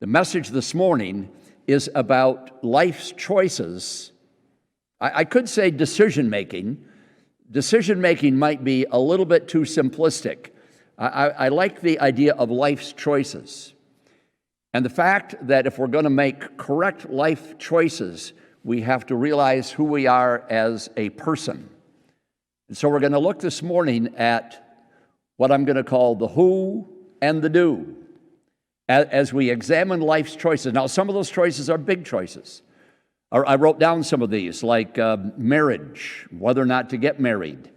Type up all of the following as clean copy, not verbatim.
The message this morning is about life's choices. I could say decision-making. Decision-making might be a little bit too simplistic. I like the idea of life's choices. And the fact that if we're going to make correct life choices, we have to realize who we are as a person. And so we're going to look this morning at what I'm going to call the who and the do as we examine life's choices. Now, some of those choices are big choices. I wrote down some of these, like marriage, whether or not to get married.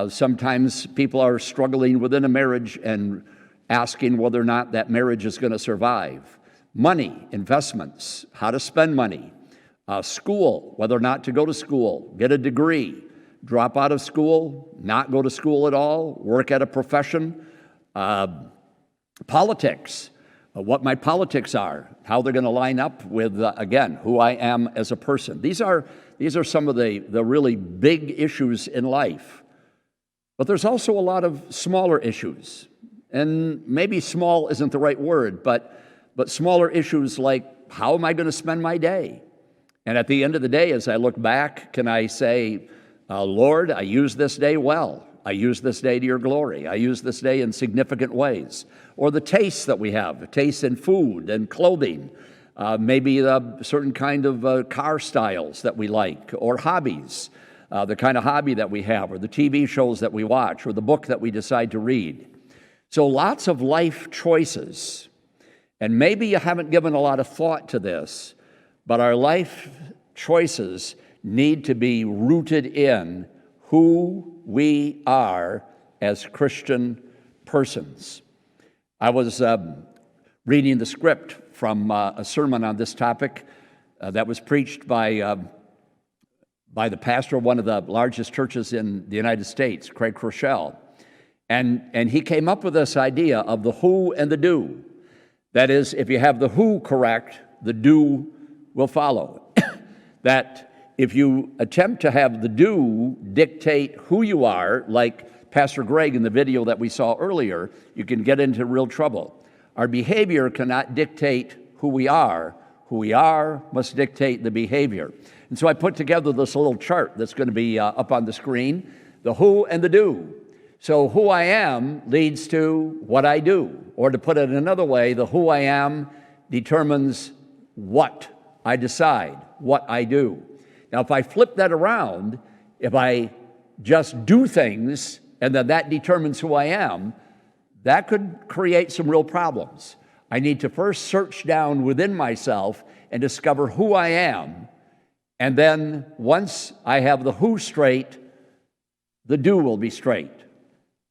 Sometimes people are struggling within a marriage and asking whether or not that marriage is going to survive. Money, investments, how to spend money. School, whether or not to go to school, get a degree, drop out of school, not go to school at all, work at a profession. Politics, what my politics are, how they're going to line up with, again, who I am as a person. These are some of the really big issues in life. But there's also a lot of smaller issues. And maybe small isn't the right word, but smaller issues like, how am I going to spend my day? And at the end of the day, as I look back, can I say, Lord, I used this day well. I used this day to your glory. I used this day in significant ways. Or the tastes that we have, tastes in food and clothing, maybe the certain kind of car styles that we like, or hobbies, the kind of hobby that we have, or the TV shows that we watch, or the book that we decide to read. So lots of life choices. And maybe you haven't given a lot of thought to this, but our life choices need to be rooted in who we are as Christian persons. I was reading the script from a sermon on this topic that was preached by the pastor of one of the largest churches in the United States, Craig Groeschel. And he came up with this idea of the who and the do. That is, if you have the who correct, the do will follow. That if you attempt to have the do dictate who you are, like Pastor Greg in the video that we saw earlier, you can get into real trouble. Our behavior cannot dictate who we are. Who we are must dictate the behavior. And so I put together this little chart that's going to be up on the screen, the who and the do. So who I am leads to what I do. Or to put it another way, the who I am determines what I decide, what I do. Now, if I flip that around, if I just do things and then that determines who I am, that could create some real problems. I need to first search down within myself and discover who I am. And then once I have the who straight, the do will be straight.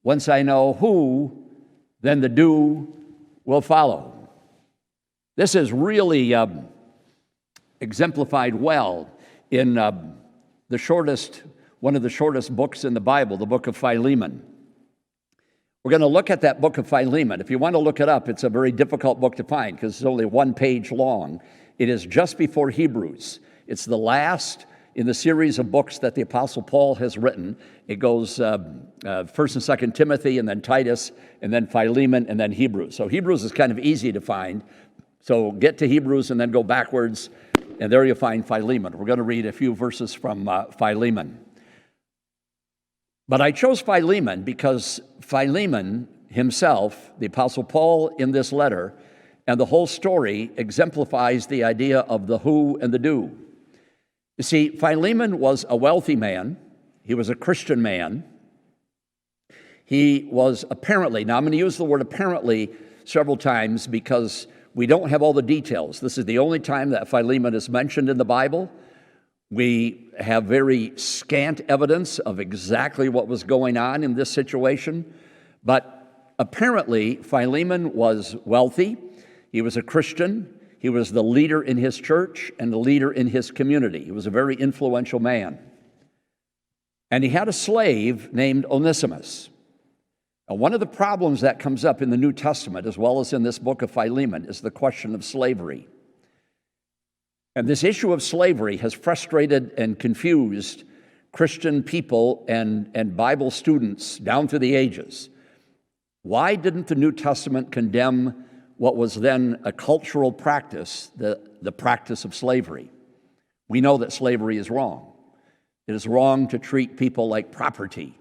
Once I know who, then the do will follow. This is really exemplified well in one of the shortest books in the Bible, the book of Philemon. We're going to look at that book of Philemon. If you want to look it up, it's a very difficult book to find because it's only one page long. It is just before Hebrews. It's the last in the series of books that the Apostle Paul has written. It goes 1st and 2nd Timothy, and then Titus, and then Philemon, and then Hebrews. So Hebrews is kind of easy to find. So get to Hebrews and then go backwards, and there you'll find Philemon. We're going to read a few verses from Philemon. But I chose Philemon because Philemon himself, the Apostle Paul in this letter, and the whole story exemplifies the idea of the who and the do. You see, Philemon was a wealthy man. He was a Christian man. He was apparently, now I'm going to use the word apparently several times because we don't have all the details. This is the only time that Philemon is mentioned in the Bible. We have very scant evidence of exactly what was going on in this situation. But apparently, Philemon was wealthy. He was a Christian. He was the leader in his church and the leader in his community. He was a very influential man. And he had a slave named Onesimus. Now, one of the problems that comes up in the New Testament, as well as in this book of Philemon, is the question of slavery. And this issue of slavery has frustrated and confused Christian people and Bible students down through the ages. Why didn't the New Testament condemn what was then a cultural practice, the practice of slavery. We know that slavery is wrong. It is wrong to treat people like property.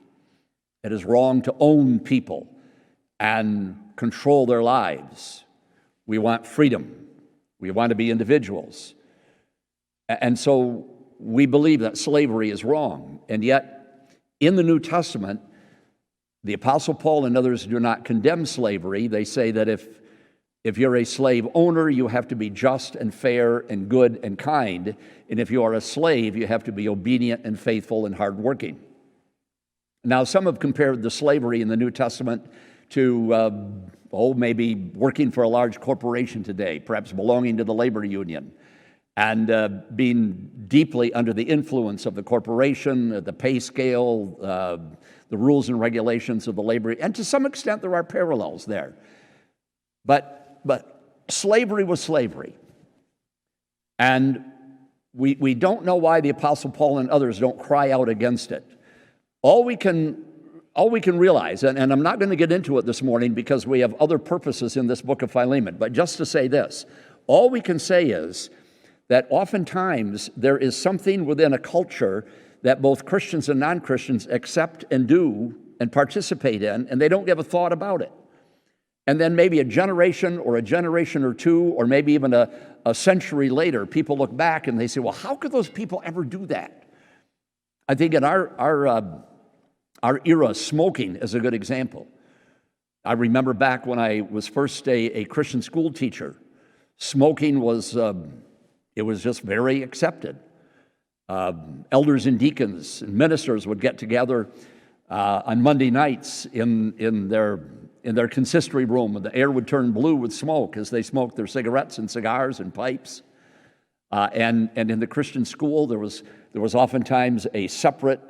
It is wrong to own people and control their lives. We want freedom. We want to be individuals. And so we believe that slavery is wrong. And yet, in the New Testament, the Apostle Paul and others do not condemn slavery. They say that if you're a slave owner, you have to be just and fair and good and kind. And if you are a slave, you have to be obedient and faithful and hardworking. Now, some have compared the slavery in the New Testament to, maybe working for a large corporation today, perhaps belonging to the labor union, and being deeply under the influence of the corporation, the pay scale, the rules and regulations of the labor. And to some extent, there are parallels there. But slavery was slavery. And we don't know why the Apostle Paul and others don't cry out against it. All we can realize, and I'm not going to get into it this morning because we have other purposes in this book of Philemon, but just to say this, all we can say is that oftentimes there is something within a culture that both Christians and non-Christians accept and do and participate in, and they don't give a thought about it. And then maybe a generation or two, or maybe even a century later, people look back and they say, well, how could those people ever do that? I think in our era, smoking is a good example. I remember back when I was first a Christian school teacher, smoking was, it was just very accepted. Elders and deacons and ministers would get together on Monday nights in their consistory room, and the air would turn blue with smoke as they smoked their cigarettes and cigars and pipes. And in the Christian school, there was oftentimes a separate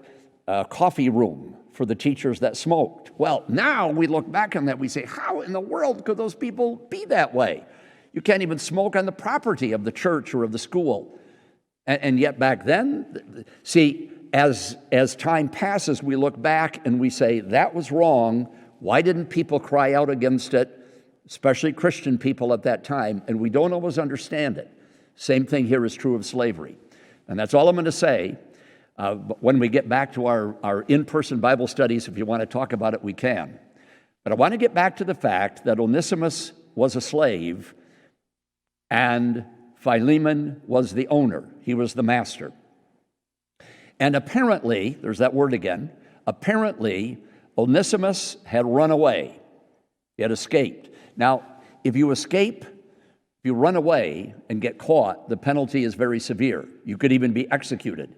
coffee room for the teachers that smoked. Well, now we look back on that, we say, how in the world could those people be that way? You can't even smoke on the property of the church or of the school. And yet back then, see, as time passes, we look back and we say, that was wrong. Why didn't people cry out against it, especially Christian people at that time? And we don't always understand it. Same thing here is true of slavery. And that's all I'm going to say. But when we get back to our in-person Bible studies, if you want to talk about it, we can. But I want to get back to the fact that Onesimus was a slave and Philemon was the owner. He was the master. And apparently, there's that word again, apparently Onesimus had run away. He had escaped. Now, if you run away and get caught, the penalty is very severe. You could even be executed.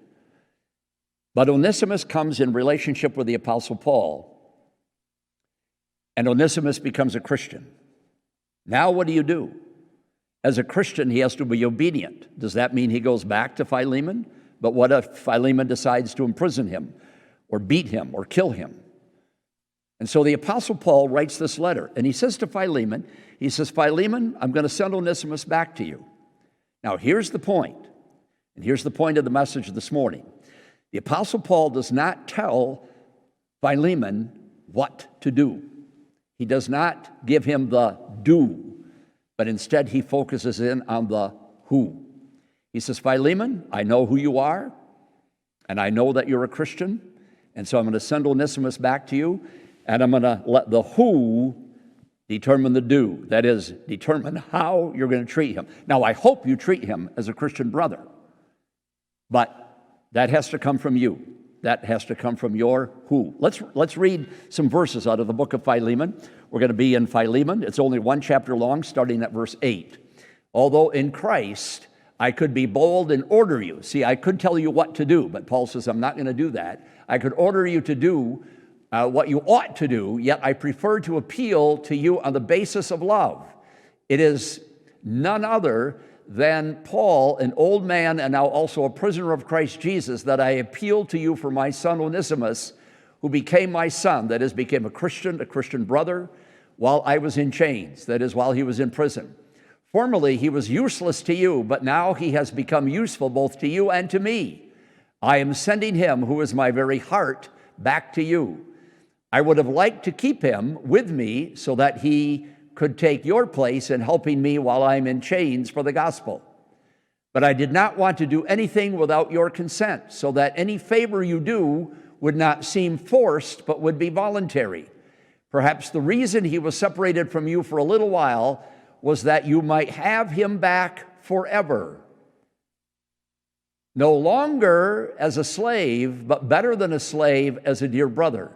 But Onesimus comes in relationship with the Apostle Paul, and Onesimus becomes a Christian. Now what do? As a Christian, he has to be obedient. Does that mean he goes back to Philemon? But what if Philemon decides to imprison him or beat him or kill him? And so the Apostle Paul writes this letter, and he says to Philemon, Philemon, I'm going to send Onesimus back to you. Now here's the point, and here's the point of the message this morning. The Apostle Paul does not tell Philemon what to do. He does not give him the do, but instead he focuses in on the who. He says, Philemon, I know who you are, and I know that you're a Christian, and so I'm going to send Onesimus back to you, and I'm going to let the who determine the do. That is, determine how you're going to treat him. Now, I hope you treat him as a Christian brother, but that has to come from you. That has to come from your who. Let's read some verses out of the book of Philemon. We're going to be in Philemon. It's only one chapter long, starting at verse 8. Although in Christ I could be bold and order you. See, I could tell you what to do, but Paul says I'm not going to do that. I could order you to do what you ought to do, yet I prefer to appeal to you on the basis of love. It is none other than Paul, an old man and now also a prisoner of Christ Jesus, that I appeal to you for my son Onesimus, who became my son, that is, became a Christian brother, while I was in chains, that is, while he was in prison. Formerly he was useless to you, but now he has become useful both to you and to me. I am sending him, who is my very heart, back to you. I would have liked to keep him with me so that he could take your place in helping me while I'm in chains for the gospel. But I did not want to do anything without your consent, so that any favor you do would not seem forced, but would be voluntary. Perhaps the reason he was separated from you for a little while was that you might have him back forever. No longer as a slave, but better than a slave, as a dear brother.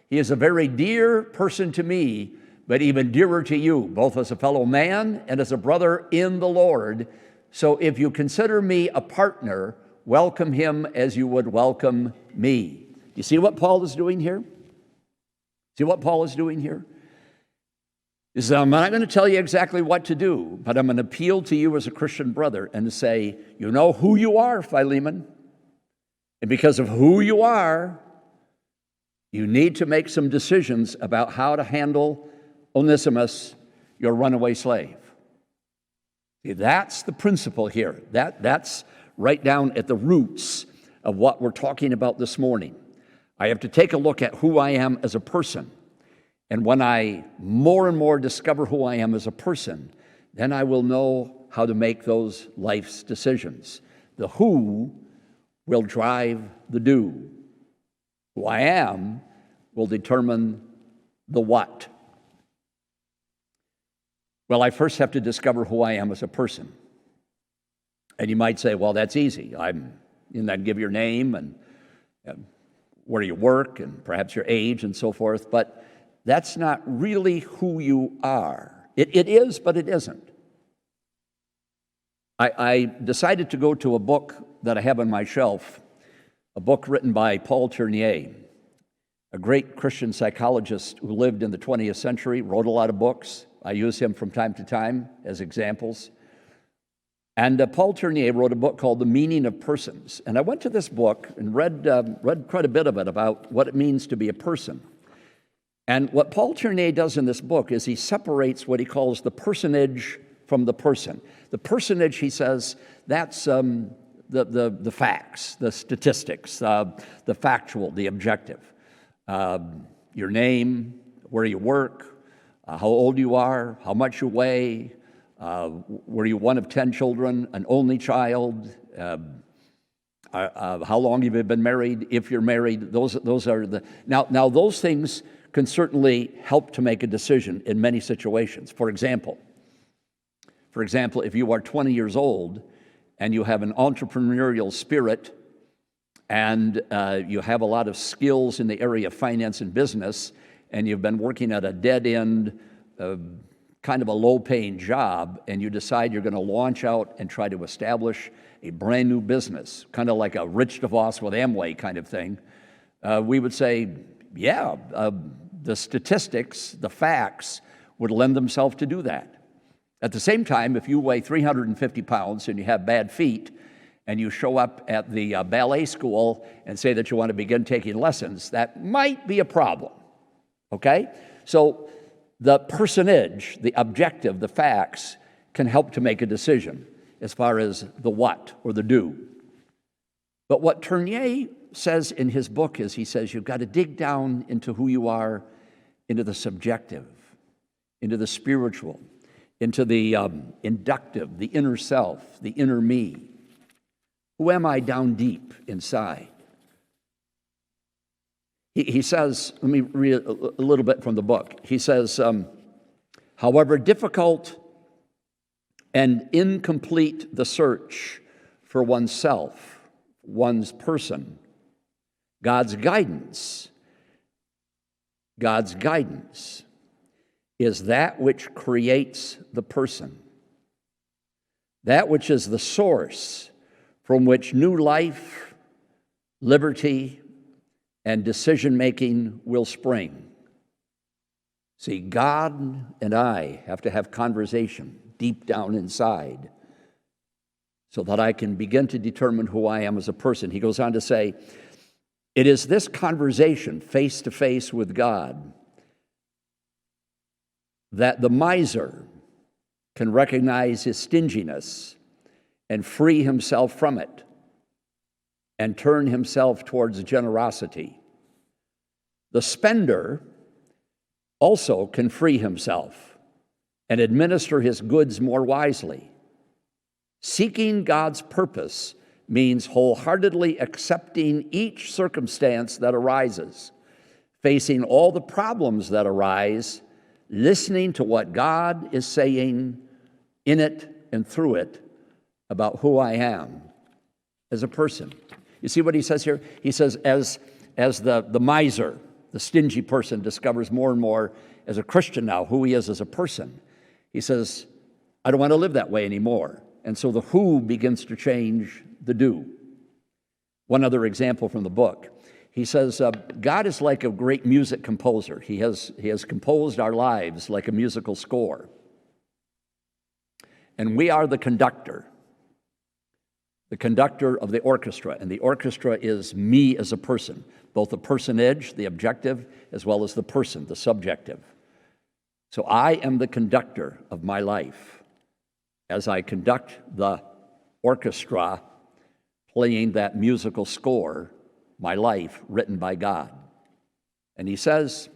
He is a very dear person to me, but even dearer to you, both as a fellow man and as a brother in the Lord. So if you consider me a partner, welcome him as you would welcome me. You see what Paul is doing here? See what Paul is doing here? He says, I'm not going to tell you exactly what to do, but I'm going to appeal to you as a Christian brother and to say, you know who you are, Philemon. And because of who you are, you need to make some decisions about how to handle Onesimus, your runaway slave. See, that's the principle here. That's right down at the roots of what we're talking about this morning. I have to take a look at who I am as a person. And when I more and more discover who I am as a person, then I will know how to make those life's decisions. The who will drive the do. Who I am will determine the what. Well, I first have to discover who I am as a person. And you might say, well, that's easy. And then give your name and where you work and perhaps your age and so forth. But that's not really who you are. It is, but it isn't. I decided to go to a book that I have on my shelf, a book written by Paul Tournier, a great Christian psychologist who lived in the 20th century, wrote a lot of books. I use him from time to time as examples. And Paul Tournier wrote a book called The Meaning of Persons. And I went to this book and read quite a bit of it about what it means to be a person. And what Paul Tournier does in this book is he separates what he calls the personage from the person. The personage, he says, that's the facts, the statistics, the factual, the objective. Your name, where you work, how old you are, how much you weigh, were you one of 10 children, an only child, how long have you been married, if you're married, those are the... Now those things can certainly help to make a decision in many situations. For example, if you are 20 years old and you have an entrepreneurial spirit and you have a lot of skills in the area of finance and business, and you've been working at a dead-end, kind of a low-paying job, and you decide you're going to launch out and try to establish a brand new business, kind of like a Rich DeVos with Amway kind of thing, we would say, yeah, the statistics, the facts would lend themselves to do that. At the same time, if you weigh 350 pounds and you have bad feet, and you show up at the ballet school and say that you want to begin taking lessons, that might be a problem, okay? So the personage, the objective, the facts can help to make a decision as far as the what or the do. But what Tournier says in his book is, he says, you've got to dig down into who you are, into the subjective, into the spiritual, into the inductive, the inner self, the inner me. Who am I down deep inside? He says, let me read a little bit from the book. He says, however difficult and incomplete the search for oneself, one's person, God's guidance is that which creates the person, that which is the source from which new life, liberty, and decision-making will spring. See, God and I have to have conversation deep down inside so that I can begin to determine who I am as a person. He goes on to say, it is this conversation face-to-face with God that the miser can recognize his stinginess and free himself from it and turn himself towards generosity. The spender also can free himself and administer his goods more wisely. Seeking God's purpose means wholeheartedly accepting each circumstance that arises, facing all the problems that arise, listening to what God is saying in it and through it about who I am as a person. You see what he says here? He says, as the miser, the stingy person, discovers more and more as a Christian now who he is as a person, he says, I don't want to live that way anymore. And so the who begins to change the do. One other example from the book. He says, God is like a great music composer. He has composed our lives like a musical score. And we are the conductor of the orchestra. And the orchestra is me as a person, both the personage, the objective, as well as the person, the subjective. So I am the conductor of my life as I conduct the orchestra playing that musical score, my life written by God. And he says,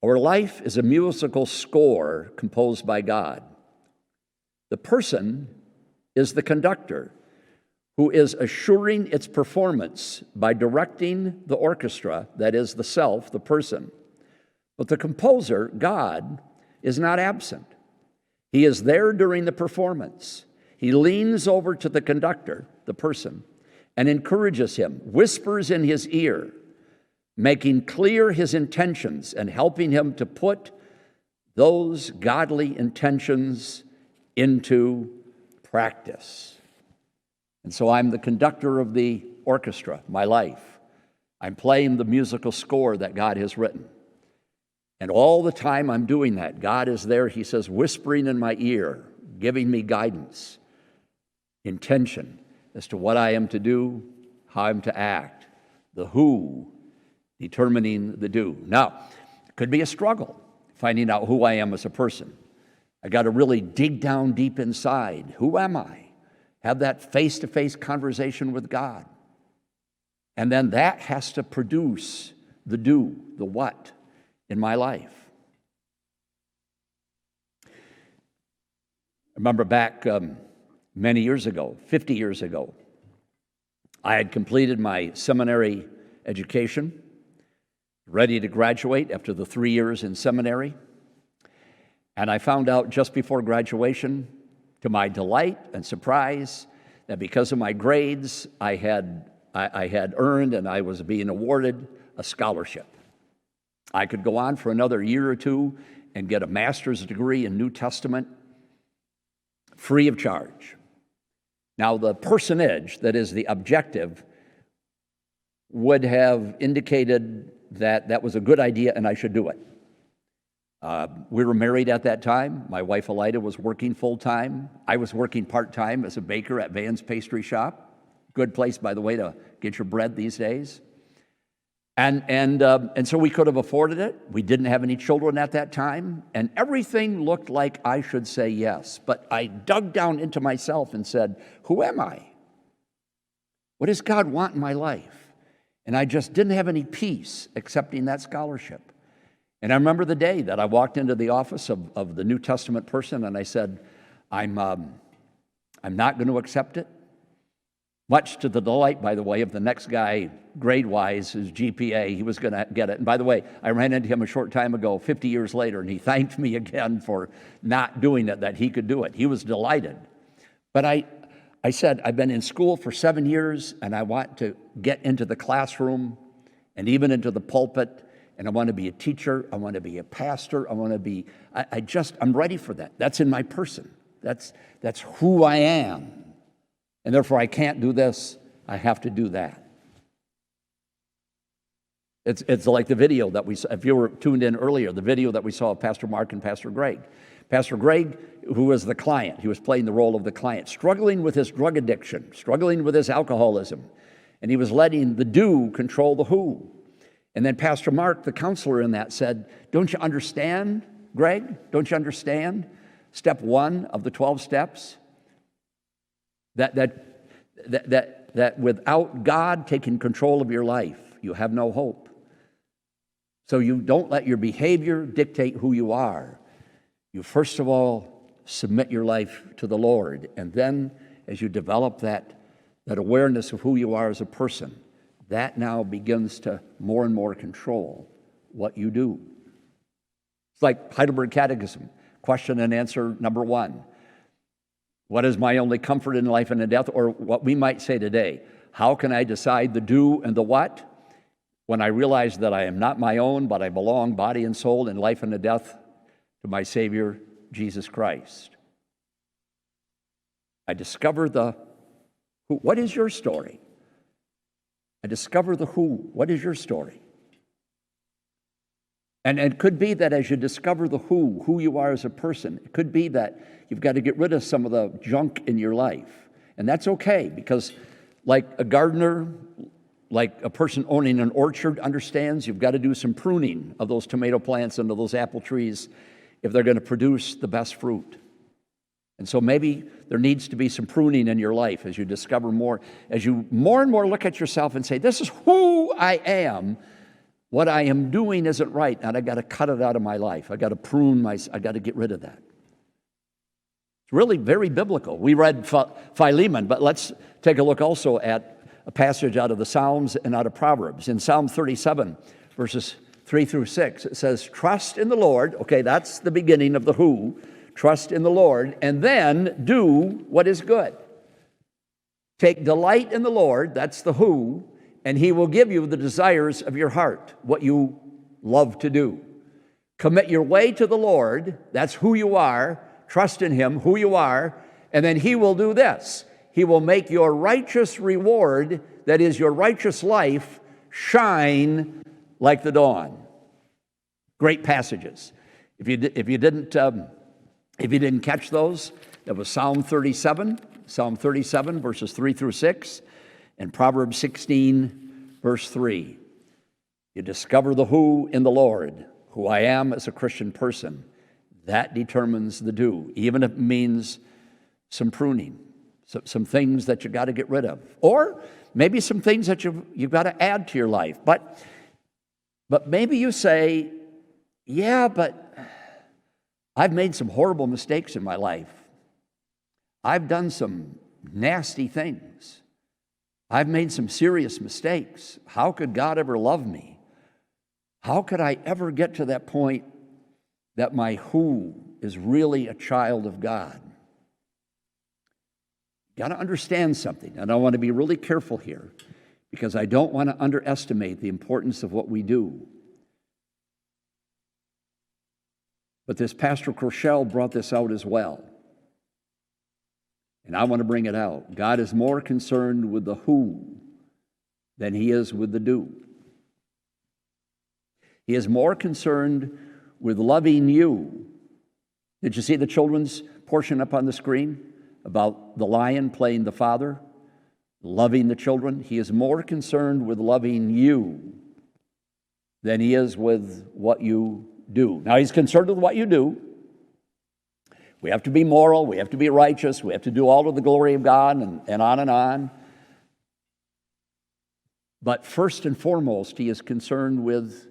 our life is a musical score composed by God. The person is the conductor who is assuring its performance by directing the orchestra, that is the self, the person. But the composer, God, is not absent. He is there during the performance. He leans over to the conductor, the person, and encourages him, whispers in his ear, making clear his intentions and helping him to put those godly intentions into practice. And so I'm the conductor of the orchestra, my life. I'm playing the musical score that God has written. And all the time I'm doing that, God is there, he says, whispering in my ear, giving me guidance, intention as to what I am to do, how I'm to act, the who, determining the do. Now, it could be a struggle finding out who I am as a person. I got to really dig down deep inside. Who am I? Have that face-to-face conversation with God. And then that has to produce the do, the what, in my life. I remember back many years ago, 50 years ago, I had completed my seminary education, ready to graduate after the 3 years in seminary. And I found out just before graduation, to my delight and surprise, that because of my grades, I had earned and I was being awarded a scholarship. I could go on for another year or two and get a master's degree in New Testament free of charge. Now, the personage, that is the objective, would have indicated that that was a good idea and I should do it. We were married at that time. My wife, Elida, was working full-time. I was working part-time as a baker at Van's Pastry Shop. Good place, by the way, to get your bread these days. And so we could have afforded it. We didn't have any children at that time. And everything looked like I should say yes. But I dug down into myself and said, who am I? What does God want in my life? And I just didn't have any peace accepting that scholarship. And I remember the day that I walked into the office of the New Testament person and I said, I'm not going to accept it. Much to the delight, by the way, of the next guy, grade-wise, his GPA, he was going to get it. And by the way, I ran into him a short time ago, 50 years later, and he thanked me again for not doing it, that he could do it. He was delighted. But I said, I've been in school for 7 years, and I want to get into the classroom and even into the pulpit, and I want to be a teacher, I want to be a pastor, I'm ready for that. That's in my person. That's who I am. And therefore, I can't do this, I have to do that. It's like the video that we saw, if you were tuned in earlier, the video that we saw of Pastor Mark and Pastor Greg. Pastor Greg, who was the client, he was playing the role of the client, struggling with his drug addiction, struggling with his alcoholism, and he was letting the do control the who. And then Pastor Mark, the counselor in that, said, don't you understand, Greg? Don't you understand? Step 1 of the 12 steps, that without God taking control of your life, you have no hope. So you don't let your behavior dictate who you are. you first of all submit your life to the Lord. And then as you develop that awareness of who you are as a person, that now begins to more and more control what you do. It's like Heidelberg Catechism, question and answer number 1. What is my only comfort in life and in death? Or what we might say today, how can I decide the do and the what when I realize that I am not my own, but I belong body and soul in life and in death to my Savior, Jesus Christ? I discover the who. What is your story? I discover the who. What is your story? And it could be that as you discover the who you are as a person, it could be that you've got to get rid of some of the junk in your life. And that's okay, because like a gardener, like a person owning an orchard understands, you've got to do some pruning of those tomato plants and of those apple trees if they're going to produce the best fruit. And so maybe there needs to be some pruning in your life as you discover more, as you more and more look at yourself and say, this is who I am. What I am doing isn't right, and I got to cut it out of my life. I got to prune I got to get rid of that. It's really very biblical. We read Philemon, but let's take a look also at a passage out of the Psalms and out of Proverbs. In Psalm 37, verses 3 through 6, it says, trust in the Lord. Okay, that's the beginning of the who. Trust in the Lord, and then do what is good. Take delight in the Lord, that's the who, and he will give you the desires of your heart, what you love to do. Commit your way to the Lord, that's who you are. Trust in him, who you are, and then he will do this. He will make your righteous reward, that is your righteous life, shine like the dawn. Great passages. If you didn't catch those, that was Psalm 37, verses 3 through 6, and Proverbs 16, verse 3. You discover the who in the Lord, who I am as a Christian person. That determines the do, even if it means some pruning, some things that you got to get rid of, or maybe some things that you've got to add to your life. But maybe you say, yeah, but I've made some horrible mistakes in my life. I've done some nasty things. I've made some serious mistakes. How could God ever love me? How could I ever get to that point that my who is really a child of God? You got to understand something, and I want to be really careful here because I don't want to underestimate the importance of what we do. But this Pastor Crochelle brought this out as well. And I want to bring it out. God is more concerned with the who than he is with the do. He is more concerned with loving you. Did you see the children's portion up on the screen about the lion playing the father, loving the children? He is more concerned with loving you than he is with what you do. Now, he's concerned with what you do. We have to be moral, we have to be righteous, we have to do all to the glory of God, and on and on. But first and foremost, he is concerned with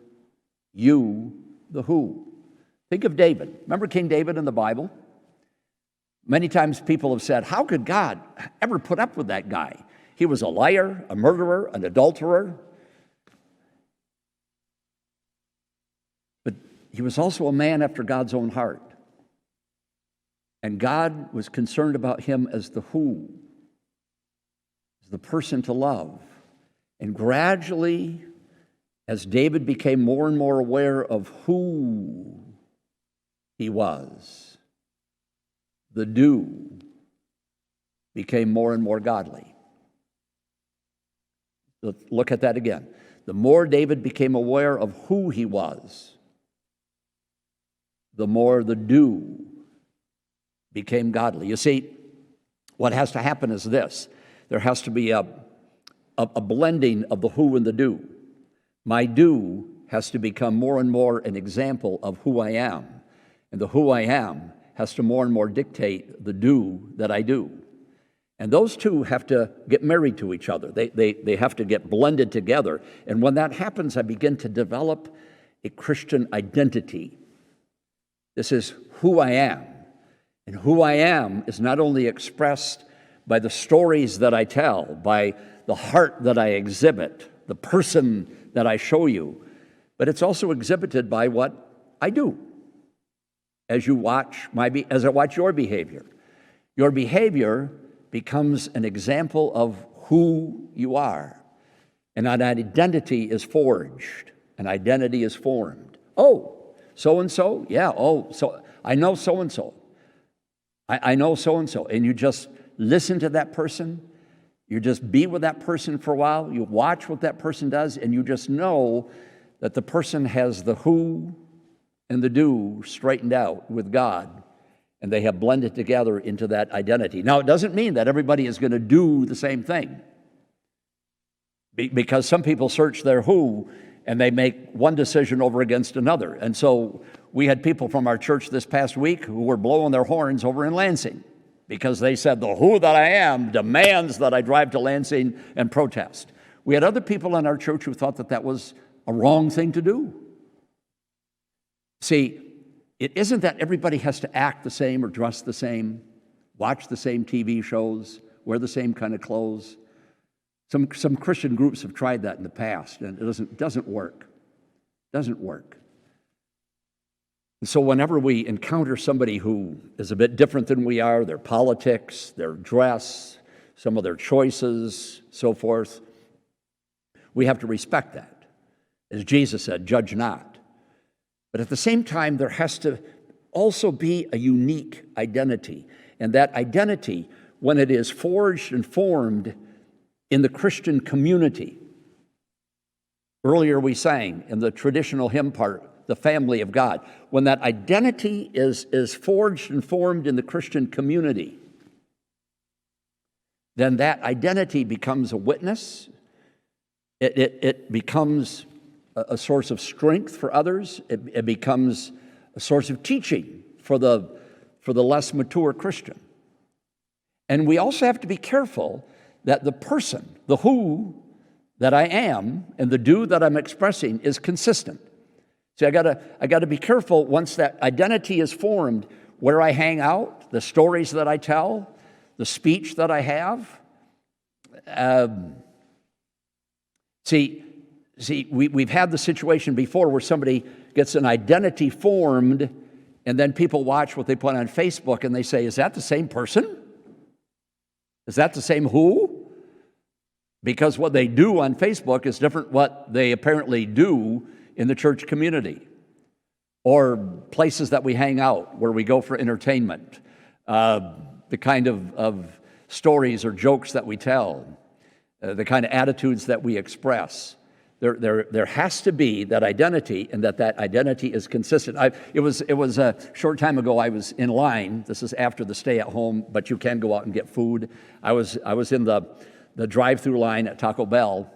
you, the who. Think of David. Remember King David in the Bible? Many times people have said, how could God ever put up with that guy? He was a liar, a murderer, an adulterer. But he was also a man after God's own heart. And God was concerned about him as the who, as the person to love. And gradually, as David became more and more aware of who he was, the do became more and more godly. Let's look at that again. The more David became aware of who he was, the more the do became godly. You see, what has to happen is this. There has to be a blending of the who and the do. My do has to become more and more an example of who I am. And the who I am has to more and more dictate the do that I do. And those two have to get married to each other. They have to get blended together. And when that happens, I begin to develop a Christian identity. This is who I am. And who I am is not only expressed by the stories that I tell, by the heart that I exhibit, the person that I show you, but it's also exhibited by what I do. As I watch your behavior. Your behavior becomes an example of who you are. And an identity is forged. An identity is formed. Oh, so-and-so? Yeah, so I know so-and-so. I know so-and-so. And you just listen to that person. You just be with that person for a while. You watch what that person does, and you just know that the person has the who and the do straightened out with God, and they have blended together into that identity. Now, it doesn't mean that everybody is going to do the same thing, because some people search their who and they make one decision over against another. And so we had people from our church this past week who were blowing their horns over in Lansing because they said the who that I am demands that I drive to Lansing and protest. We had other people in our church who thought that that was a wrong thing to do. See, it isn't that everybody has to act the same or dress the same, watch the same TV shows, wear the same kind of clothes. Some Christian groups have tried that in the past, and it doesn't work. Doesn't work. And so whenever we encounter somebody who is a bit different than we are, their politics, their dress, some of their choices, so forth, we have to respect that. As Jesus said, judge not. But at the same time, there has to also be a unique identity. And that identity, when it is forged and formed in the Christian community. Earlier we sang in the traditional hymn part, the family of God. When that identity is forged and formed in the Christian community, then that identity becomes a witness. It becomes a source of strength for others. It becomes a source of teaching for the less mature Christian. And we also have to be careful that the person, the who that I am, and the do that I'm expressing is consistent. See, I gotta be careful once that identity is formed, where I hang out, the stories that I tell, the speech that I have. We've had the situation before where somebody gets an identity formed, and then people watch what they put on Facebook, and they say, is that the same person? Is that the same who? Because what they do on Facebook is different what they apparently do in the church community, or places that we hang out, where we go for entertainment, the kind of stories or jokes that we tell, the kind of attitudes that we express. There has to be that identity, and that identity is consistent. It was a short time ago. I was in line. This is after the stay at home, but you can go out and get food. I was in the drive-through line at Taco Bell,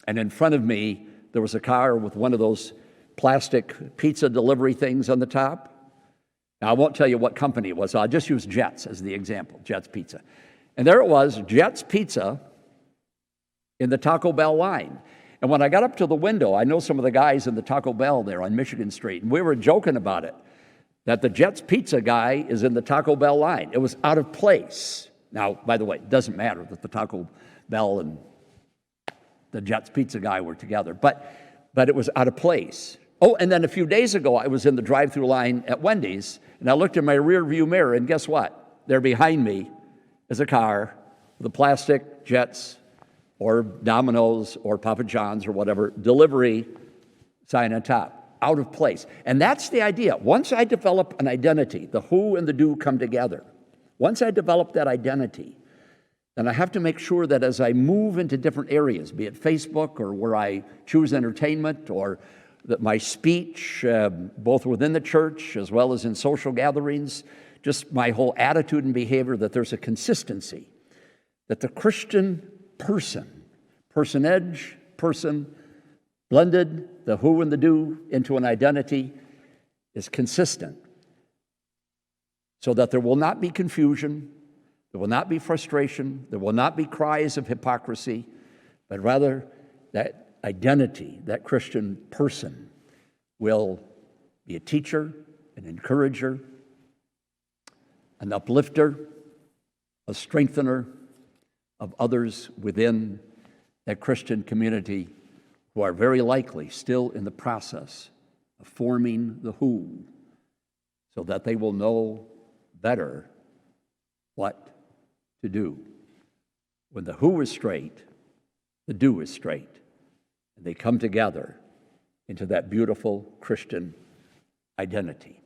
and in front of me there was a car with one of those plastic pizza delivery things on the top. Now, I won't tell you what company it was. I'll just use Jets as the example, Jets Pizza. And there it was, Jets Pizza in the Taco Bell line. And when I got up to the window, I know some of the guys in the Taco Bell there on Michigan Street, and we were joking about it, that the Jets Pizza guy is in the Taco Bell line. It was out of place. Now, by the way, it doesn't matter that the Taco Bell and the Jets Pizza guy were together, but it was out of place. Oh, and then a few days ago, I was in the drive-through line at Wendy's, and I looked in my rear view mirror, and guess what? There behind me is a car with a plastic Jets or Domino's or Papa John's or whatever delivery sign on top, out of place. And that's the idea. Once I develop an identity, the who and the do come together. Once I develop that identity, then I have to make sure that as I move into different areas, be it Facebook or where I choose entertainment, or that my speech, both within the church as well as in social gatherings, just my whole attitude and behavior, that there's a consistency, that the Christian personage, blended, the who and the do into an identity, is consistent, so that there will not be confusion, there will not be frustration, there will not be cries of hypocrisy, but rather that identity, that Christian person, will be a teacher, an encourager, an uplifter, a strengthener of others within that Christian community who are very likely still in the process of forming the who, so that they will know better what to do. When the who is straight, the do is straight, and they come together into that beautiful Christian identity.